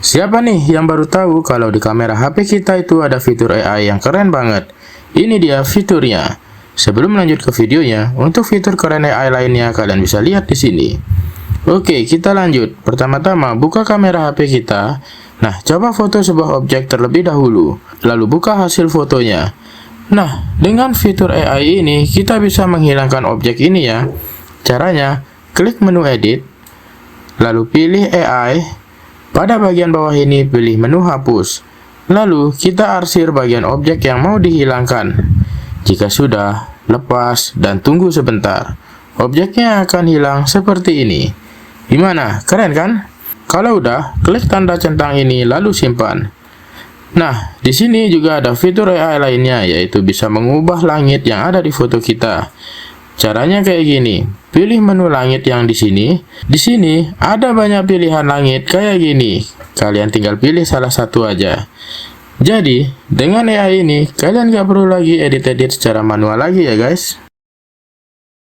Siapa nih yang baru tahu kalau di kamera HP kita itu ada fitur AI yang keren banget? Ini dia fiturnya. Sebelum lanjut ke videonya, untuk fitur keren AI lainnya kalian bisa lihat di sini. Oke, kita lanjut. Pertama-tama buka kamera HP kita. Nah, coba foto sebuah objek terlebih dahulu, lalu buka hasil fotonya. Nah, dengan fitur AI ini kita bisa menghilangkan objek ini ya. Caranya, klik menu edit, lalu pilih AI. Pada bagian bawah ini pilih menu hapus. Lalu kita arsir bagian objek yang mau dihilangkan. Jika sudah, lepas dan tunggu sebentar. Objeknya akan hilang seperti ini. Gimana? Keren kan? Kalau udah, klik tanda centang ini lalu simpan. Nah, di sini juga ada fitur AI lainnya, yaitu bisa mengubah langit yang ada di foto kita. Caranya kayak gini. Pilih menu langit yang di sini. Di sini ada banyak pilihan langit kayak gini. Kalian tinggal pilih salah satu aja. Jadi, dengan AI ini, kalian gak perlu lagi edit-edit secara manual lagi ya guys.